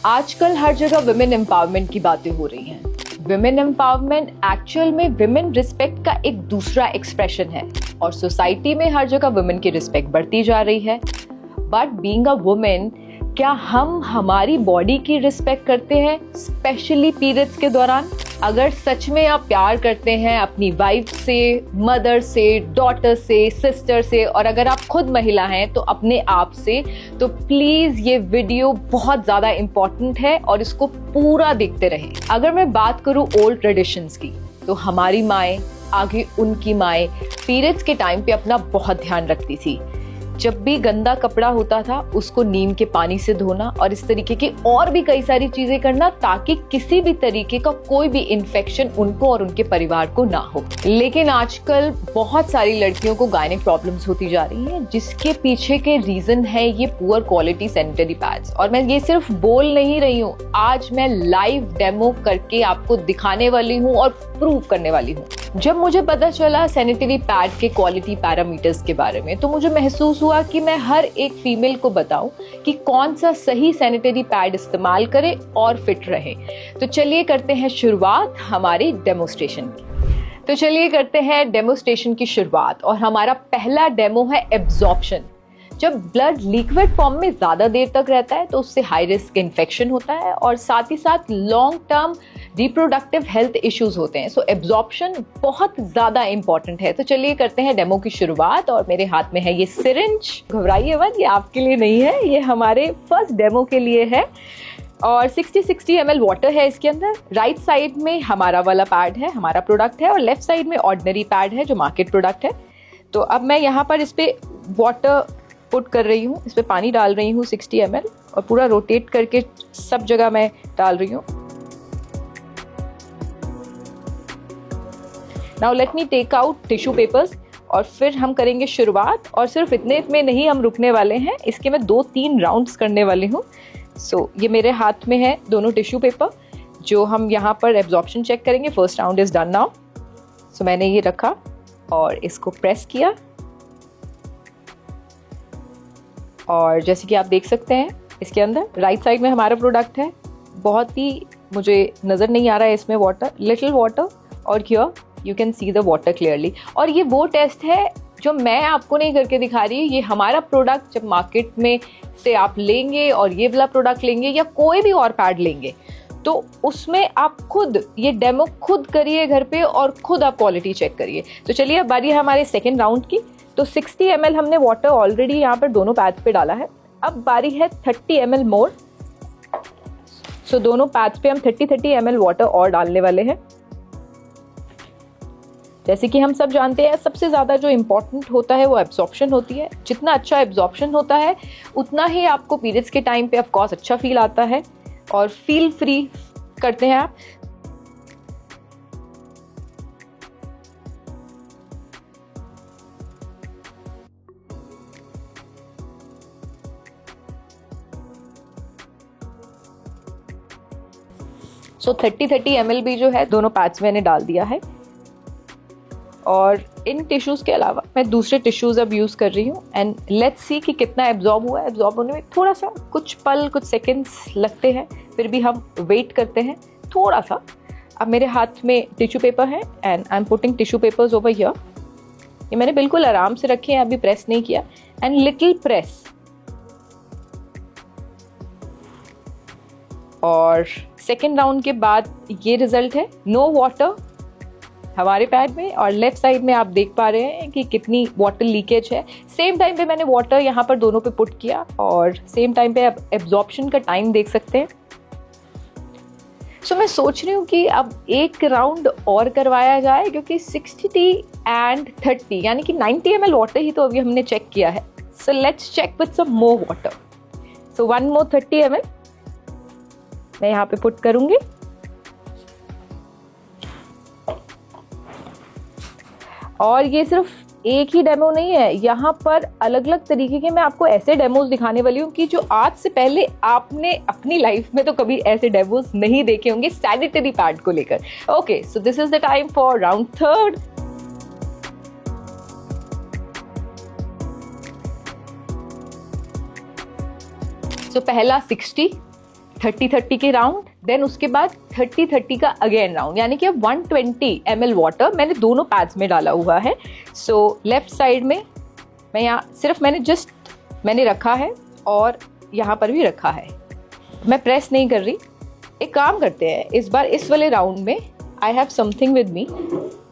आजकल हर जगह women empowerment की बातें हो रही हैं। विमेन एम्पावरमेंट एक्चुअल में विमेन रिस्पेक्ट का एक दूसरा एक्सप्रेशन है और सोसाइटी में हर जगह विमेन की रिस्पेक्ट बढ़ती जा रही है। बट बीइंग अ वुमेन, क्या हम हमारी बॉडी की रिस्पेक्ट करते हैं, स्पेशली पीरियड्स के दौरान? अगर सच में आप प्यार करते हैं अपनी वाइफ से, मदर से, डॉटर से, सिस्टर से, और अगर आप खुद महिला हैं तो अपने आप से, तो प्लीज ये वीडियो बहुत ज्यादा इंपॉर्टेंट है और इसको पूरा देखते रहें। अगर मैं बात करूं ओल्ड ट्रेडिशंस की, तो हमारी माएं, आगे उनकी माएं पीरियड्स के टाइम पे अपना बहुत ध्यान रखती थी। जब भी गंदा कपड़ा होता था उसको नीम के पानी से धोना और इस तरीके की और भी कई सारी चीजें करना, ताकि किसी भी तरीके का कोई भी इन्फेक्शन उनको और उनके परिवार को ना हो। लेकिन आजकल बहुत सारी लड़कियों को गायनिक प्रॉब्लम्स होती जा रही हैं, जिसके पीछे के रीजन है ये पुअर क्वालिटी सैनिटरी पैड्स। और मैं ये सिर्फ बोल नहीं रही हूँ, आज मैं लाइव डेमो करके आपको दिखाने वाली हूँ और प्रूव करने वाली हूँ। जब मुझे पता चला सैनिटरी पैड के क्वालिटी पैरामीटर्स के बारे में, तो मुझे महसूस हुआ कि मैं हर एक फीमेल को बताऊं कि कौन सा सही सैनिटरी पैड इस्तेमाल करें और फिट रहे। तो चलिए करते हैं शुरुआत हमारी डेमोस्ट्रेशन की। शुरुआत और हमारा पहला डेमो है एब्जॉर्प्शन। जब ब्लड लिक्विड फॉर्म में ज्यादा देर तक रहता है तो उससे हाई रिस्क इन्फेक्शन होता है और साथ ही साथ long term reproductive health issues होते हैं। सो एब्जॉर्प्शन बहुत ज्यादा इंपॉर्टेंट है। तो चलिए करते हैं डेमो की शुरुआत। और मेरे हाथ में है ये सिरिंज। घबराइए मत, ये आपके लिए नहीं है, ये हमारे फर्स्ट डेमो के लिए है। और 60 ml वाटर है इसके अंदर। राइट साइड में हमारा वाला पैड है, हमारा प्रोडक्ट है, और लेफ्ट साइड में ऑर्डिनरी पैड है जो मार्केट प्रोडक्ट है। तो अब मैं यहाँ पर इस पे वाटर पुट कर रही हूँ, इस पे पानी डाल रही हूँ 60 ml, और पूरा रोटेट करके सब जगह मैं डाल रही हूँ। Now let me take out tissue papers और फिर हम करेंगे शुरुआत। और सिर्फ इतने में नहीं हम रुकने वाले हैं, इसके मैं 2-3 राउंड्स करने वाली हूँ। सो ये मेरे हाथ में है दोनों टिश्यू पेपर जो हम यहाँ पर एब्जॉर्प्शन चेक करेंगे। First round is done now. So मैंने ये रखा और इसको प्रेस किया, और जैसे कि आप देख सकते हैं इसके अंदर राइट साइड में हमारा प्रोडक्ट है। बहुत ही मुझे नज़र नहीं आ रहा है इसमें वाटर, लिटिल वाटर, और here you can see the water clearly. और ये वो टेस्ट है जो मैं आपको नहीं करके दिखा रही, ये हमारा प्रोडक्ट जब मार्केट में से आप लेंगे और ये वाला प्रोडक्ट लेंगे या कोई भी और पैड लेंगे, तो उसमें आप खुद ये डेमो खुद करिए घर पे और खुद आप क्वालिटी चेक करिए। तो चलिए अब बारी है हमारे सेकेंड राउंड की। तो 60 ml हमने वाटर ऑलरेडी यहाँ पर दोनों पैड्स पे डाला है। अब बारी है 30 ml मोर। सो दोनों पैड्स पे हम 30 ml वाटर और डालने वाले हैं। जैसे कि हम सब जानते हैं, सबसे ज्यादा जो इम्पोर्टेंट होता है वो एब्जॉर्प्शन होती है। जितना अच्छा एब्जॉर्प्शन होता है उतना ही आपको पीरियड्स के टाइम पे ऑफ कोर्स अच्छा फील आता है और फील फ्री करते हैं आप। सो 30 ml भी जो है दोनों पैड्स मैंने डाल दिया है। और इन टिश्यूज के अलावा मैं दूसरे टिश्यूज अब यूज कर रही हूँ, एंड लेट्स सी कि कितना एब्जॉर्ब हुआ है। एब्जॉर्ब होने में थोड़ा सा कुछ पल, कुछ सेकेंड्स लगते हैं, फिर भी हम वेट करते हैं थोड़ा सा। अब मेरे हाथ में टिश्यू पेपर है and I am putting tissue papers over here. ये मैंने बिल्कुल आराम से रखे हैं, अभी प्रेस नहीं किया, एंड लिटिल प्रेस। और सेकेंड राउंड के बाद ये रिजल्ट है, नो वाटर हमारे पैड में, और लेफ्ट साइड में आप देख पा रहे हैं कि कितनी वाटर लीकेज है। सेम टाइम पे मैंने वाटर यहाँ पर दोनों पे पुट किया, और सेम टाइम पे आप एब्जॉर्प्शन का टाइम देख सकते हैं। सो मैं सोच रही हूँ कि अब एक राउंड और करवाया जाए, क्योंकि 60 and 30 यानी कि 90 ml वाटर ही तो अभी हमने चेक किया है। So let's check with some more water. So 1 more 30 ml मैं यहाँ पे पुट करूंगी। और ये सिर्फ एक ही डेमो नहीं है, यहाँ पर अलग अलग तरीके के मैं आपको ऐसे डेमोज दिखाने वाली हूँ कि जो आज से पहले आपने अपनी लाइफ में तो कभी ऐसे डेमोज नहीं देखे होंगे सैनिटरी पैड को लेकर। Okay, so this is the time for round third. So पहला 60, 30-30 के राउंड, देन उसके बाद 30-30 का अगेन राउंड, यानी कि अब 120 ml वाटर मैंने दोनों पैड्स में डाला हुआ है। सो लेफ्ट साइड में मैं यहाँ सिर्फ मैंने रखा है और यहाँ पर भी रखा है, मैं प्रेस नहीं कर रही। एक काम करते हैं, इस बार इस वाले राउंड में I have something with me.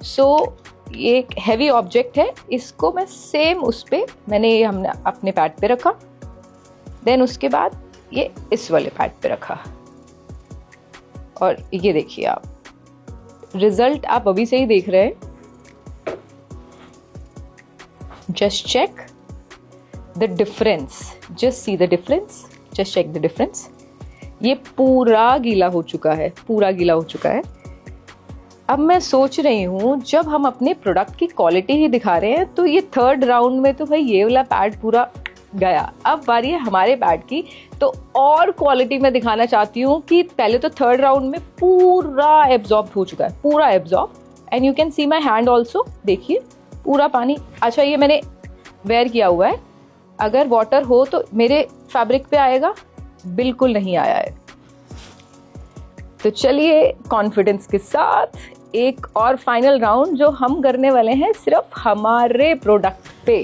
So ये एक हैवी ऑब्जेक्ट है, इसको मैं सेम उस पे हमने अपने पैड पे रखा, देन उसके बाद ये इस वाले पैड पे रखा, और ये देखिए आप रिजल्ट आप अभी से ही देख रहे हैं। Just check the difference, just see the difference, just check the difference. ये पूरा गीला हो चुका है, पूरा गीला हो चुका है। अब मैं सोच रही हूँ जब हम अपने प्रोडक्ट की क्वालिटी ही दिखा रहे हैं तो ये थर्ड राउंड में तो भाई ये वाला पैड पूरा गया, अब बारी है हमारे पैड की। तो और क्वालिटी में दिखाना चाहती हूँ कि पहले तो थर्ड राउंड में पूरा एब्जॉर्ब हो चुका है, पूरा absorb, and you can see my hand also, देखिए पूरा पानी। अच्छा ये मैंने वेयर किया हुआ है, अगर वाटर हो तो मेरे फैब्रिक पे आएगा, बिल्कुल नहीं आया है। तो चलिए कॉन्फिडेंस के साथ एक और फाइनल राउंड जो हम करने वाले हैं सिर्फ हमारे प्रोडक्ट पे।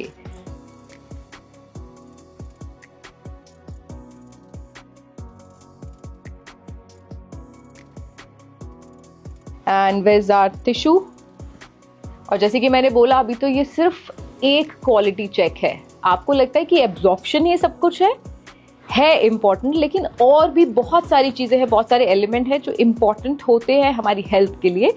And where's our tissue. और जैसे कि मैंने बोला अभी तो ये सिर्फ एक क्वालिटी चेक है। आपको लगता है कि एब्जॉर्प्शन ये सब कुछ है इम्पॉर्टेंट, लेकिन और भी बहुत सारी चीज़ें हैं, बहुत सारे एलिमेंट हैं जो इम्पॉर्टेंट होते हैं हमारी हेल्थ के लिए।